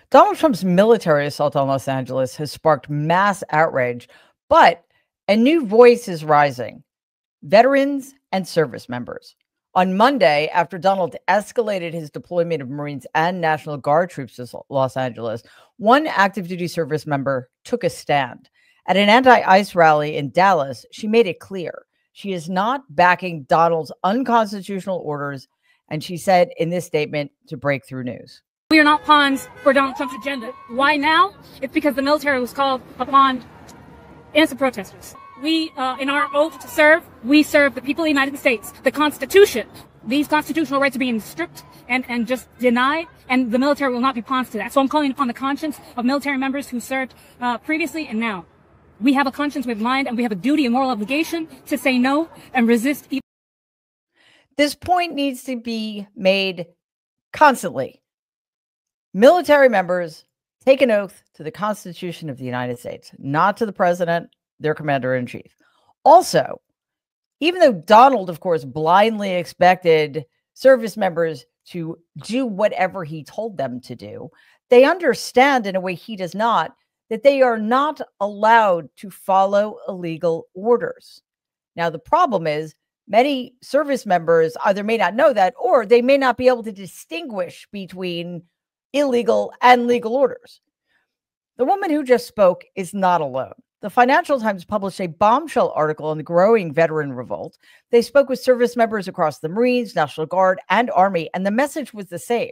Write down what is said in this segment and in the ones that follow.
Donald Trump's military assault on Los Angeles has sparked mass outrage, but a new voice is rising: veterans and service members. On Monday, after Donald escalated his deployment of Marines and National Guard troops to Los Angeles, one active duty service member took a stand. At an anti-ICE rally in Dallas, she made it clear she is not backing Donald's unconstitutional orders, and she said in this statement to Breakthrough News, "We are not pawns for Donald Trump's agenda. Why now? It's because the military was called upon innocent protesters. We, in our oath to serve, we serve the people of the United States. The Constitution, these constitutional rights are being stripped and just denied, and the military will not be pawns to that. So I'm calling upon the conscience of military members who served previously and now. We have a conscience, we have mind, and we have a duty and moral obligation to say no and resist." This point needs to be made constantly. Military members take an oath to the Constitution of the United States, not to the president, their commander-in-chief. Also, even though Donald, of course, blindly expected service members to do whatever he told them to do, they understand in a way he does not that they are not allowed to follow illegal orders. Now, the problem is many service members either may not know that, or they may not be able to distinguish between illegal and legal orders. The woman who just spoke is not alone. The Financial Times published a bombshell article on the growing veteran revolt. They spoke with service members across the Marines, National Guard, and Army, and the message was the same: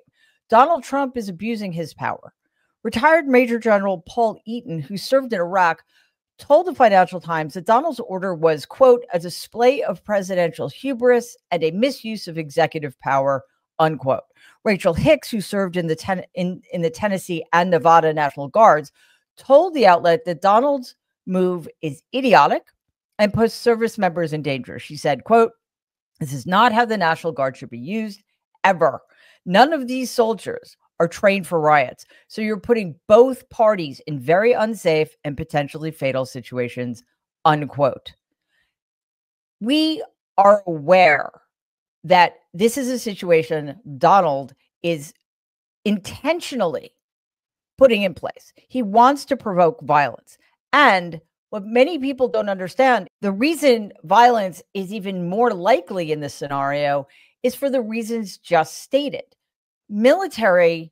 Donald Trump is abusing his power. Retired Major General Paul Eaton, who served in Iraq, told the Financial Times that Donald's order was, quote, a display of presidential hubris and a misuse of executive power, unquote. Rachel Hicks, who served in the Tennessee and Nevada National Guards, told the outlet that Donald's move is idiotic and puts service members in danger. She said, quote, "This is not how the National Guard should be used, ever. None of these soldiers are trained for riots. So you're putting both parties in very unsafe and potentially fatal situations," unquote. We are aware that this is a situation Donald is intentionally putting in place. He wants to provoke violence. And what many people don't understand, the reason violence is even more likely in this scenario is for the reasons just stated. Military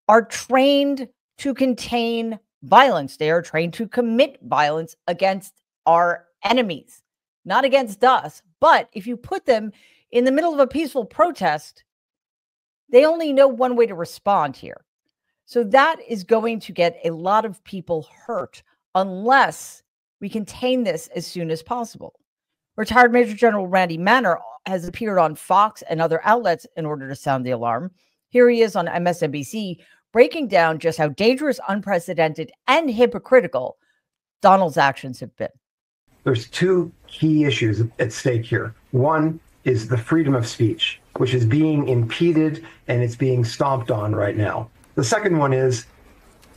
are trained to contain violence. They are trained to commit violence against our enemies, not against us. But if you put them in the middle of a peaceful protest, they only know one way to respond here. So that is going to get a lot of people hurt unless we contain this as soon as possible. Retired Major General Randy Manner has appeared on Fox and other outlets in order to sound the alarm. Here he is on MSNBC breaking down just how dangerous, unprecedented, and hypocritical Donald's actions have been. There's two key issues at stake here. One is the freedom of speech, which is being impeded and it's being stomped on right now. The second one is,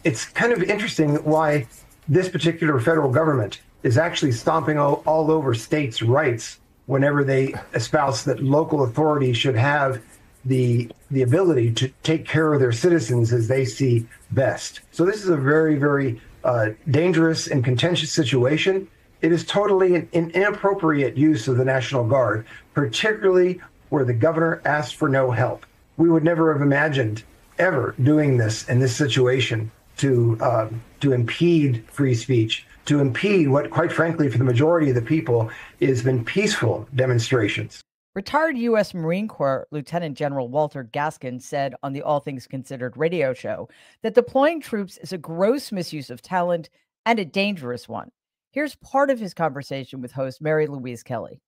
it's kind of interesting why this particular federal government is actually stomping all over states' rights whenever they espouse that local authorities should have the ability to take care of their citizens as they see best. So this is a very, very dangerous and contentious situation. It is totally an inappropriate use of the National Guard, particularly where the governor asked for no help. We would never have imagined ever doing this in this situation to impede free speech, to impede what, quite frankly, for the majority of the people, has been peaceful demonstrations. Retired U.S. Marine Corps Lieutenant General Walter Gaskin said on the All Things Considered radio show that deploying troops is a gross misuse of talent and a dangerous one. Here's part of his conversation with host Mary Louise Kelly.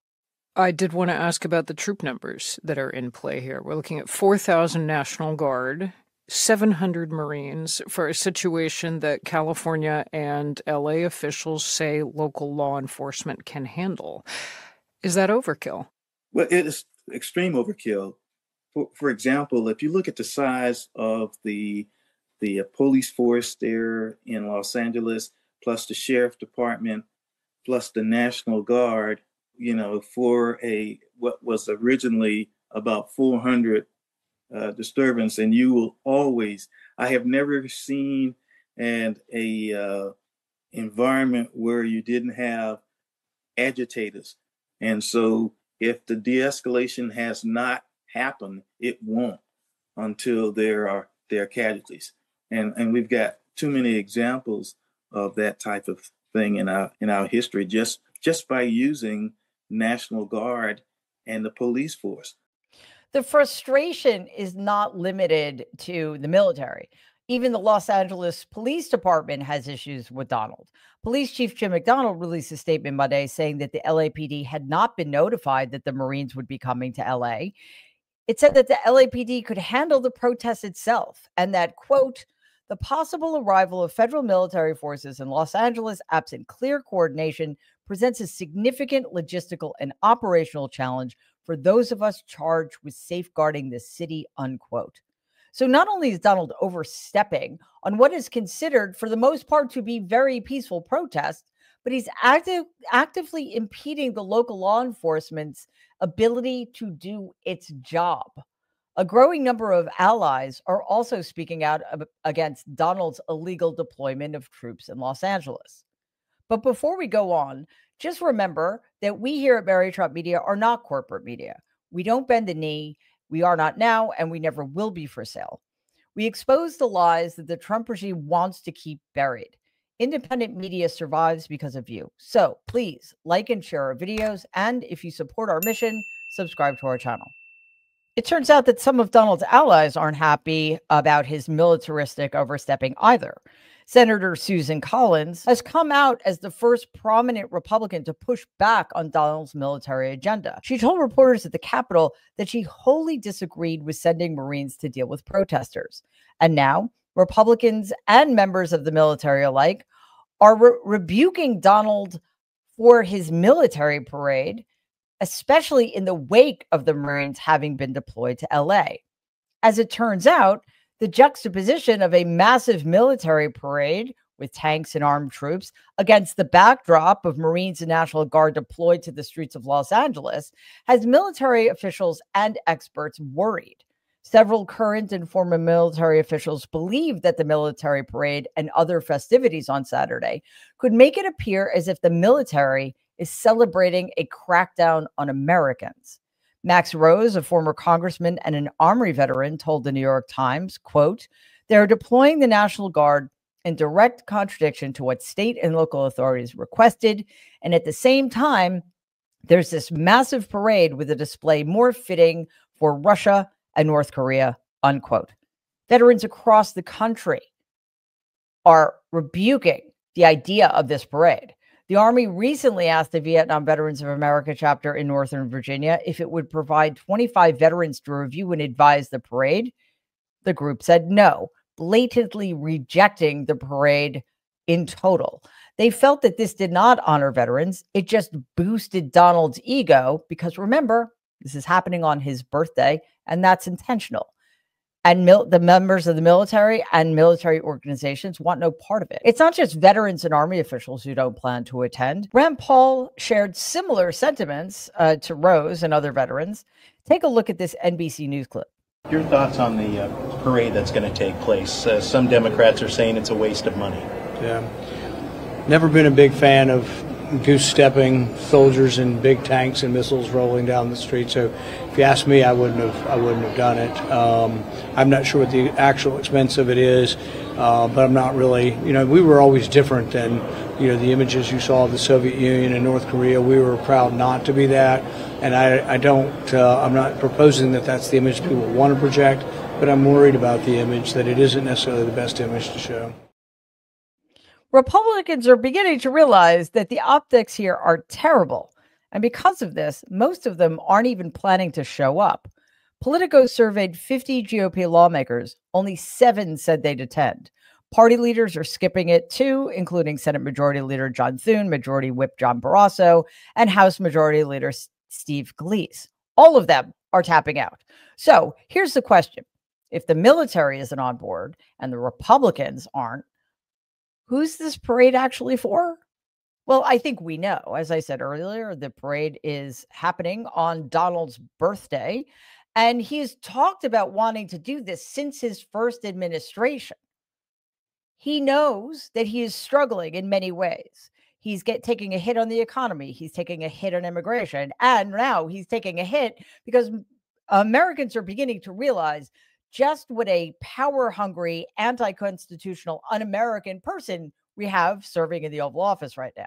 I did want to ask about the troop numbers that are in play here. We're looking at 4,000 National Guard, 700 Marines for a situation that California and LA officials say local law enforcement can handle. Is that overkill? Well, it is extreme overkill. For example, if you look at the size of the police force there in Los Angeles, plus the sheriff department, plus the National Guard, for what was originally about 400 disturbance, and you will always. I have never seen a environment where you didn't have agitators, and so if the de-escalation has not happened, it won't until there are casualties, and we've got too many examples of that type of thing in our history just by using National Guard and the police force. The frustration is not limited to the military. Even the Los Angeles Police Department has issues with Donald. Police Chief Jim McDonald released a statement Monday saying that the LAPD had not been notified that the Marines would be coming to LA. It said that the LAPD could handle the protest itself and that, quote, the possible arrival of federal military forces in Los Angeles, absent clear coordination, presents a significant logistical and operational challenge for those of us charged with safeguarding the city, unquote. So not only is Donald overstepping on what is considered, for the most part, to be very peaceful protests, but he's actively impeding the local law enforcement's ability to do its job. A growing number of allies are also speaking out against Donald's illegal deployment of troops in Los Angeles. But before we go on, just remember that we here at Mary Trump Media are not corporate media. We don't bend the knee. We are not now, and we never will be for sale. We expose the lies that the Trump regime wants to keep buried. Independent media survives because of you. So please like and share our videos. And if you support our mission, subscribe to our channel. It turns out that some of Donald's allies aren't happy about his militaristic overstepping either. Senator Susan Collins has come out as the first prominent Republican to push back on Donald's military agenda. She told reporters at the Capitol that she wholly disagreed with sending Marines to deal with protesters. And now, Republicans and members of the military alike are rebuking Donald for his military parade, especially in the wake of the Marines having been deployed to LA. As it turns out, the juxtaposition of a massive military parade with tanks and armed troops against the backdrop of Marines and National Guard deployed to the streets of Los Angeles has military officials and experts worried. Several current and former military officials believe that the military parade and other festivities on Saturday could make it appear as if the military is celebrating a crackdown on Americans. Max Rose, a former congressman and an Army veteran, told the New York Times, quote, they're deploying the National Guard in direct contradiction to what state and local authorities requested. And at the same time, there's this massive parade with a display more fitting for Russia and North Korea, unquote. Veterans across the country are rebuking the idea of this parade. The Army recently asked the Vietnam Veterans of America chapter in Northern Virginia if it would provide 25 veterans to review and advise the parade. The group said no, blatantly rejecting the parade in total. They felt that this did not honor veterans. It just boosted Donald's ego because, remember, this is happening on his birthday, and that's intentional. And the members of the military and military organizations want no part of it. It's not just veterans and Army officials who don't plan to attend. Rand Paul shared similar sentiments to Rose and other veterans. Take a look at this NBC News clip. Your thoughts on the parade that's going to take place? Some Democrats are saying it's a waste of money. Yeah. Never been a big fan of goose-stepping soldiers in big tanks and missiles rolling down the street. So if you ask me, I wouldn't have done it. I'm not sure what the actual expense of it is, but I'm not really, we were always different than, the images you saw of the Soviet Union and North Korea. We were proud not to be that. And I'm not proposing that that's the image people want to project, but I'm worried about the image, that it isn't necessarily the best image to show. Republicans are beginning to realize that the optics here are terrible. And because of this, most of them aren't even planning to show up. Politico surveyed 50 GOP lawmakers. Only 7 said they'd attend. Party leaders are skipping it too, including Senate Majority Leader John Thune, Majority Whip John Barrasso, and House Majority Leader Steve Scalise. All of them are tapping out. So here's the question. If the military isn't on board and the Republicans aren't, who's this parade actually for? Well, I think we know. As I said earlier, the parade is happening on Donald's birthday. And he's talked about wanting to do this since his first administration. He knows that he is struggling in many ways. He's taking a hit on the economy. He's taking a hit on immigration. And now he's taking a hit because Americans are beginning to realize just what a power-hungry, anti-constitutional, un-American person we have serving in the Oval Office right now.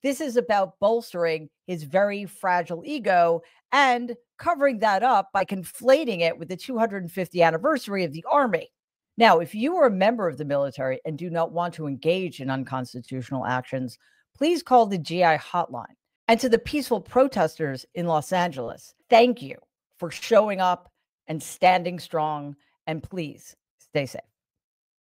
This is about bolstering his very fragile ego and covering that up by conflating it with the 250th anniversary of the Army. Now, if you are a member of the military and do not want to engage in unconstitutional actions, please call the GI hotline. And to the peaceful protesters in Los Angeles, thank you for showing up and standing strong. And please stay safe.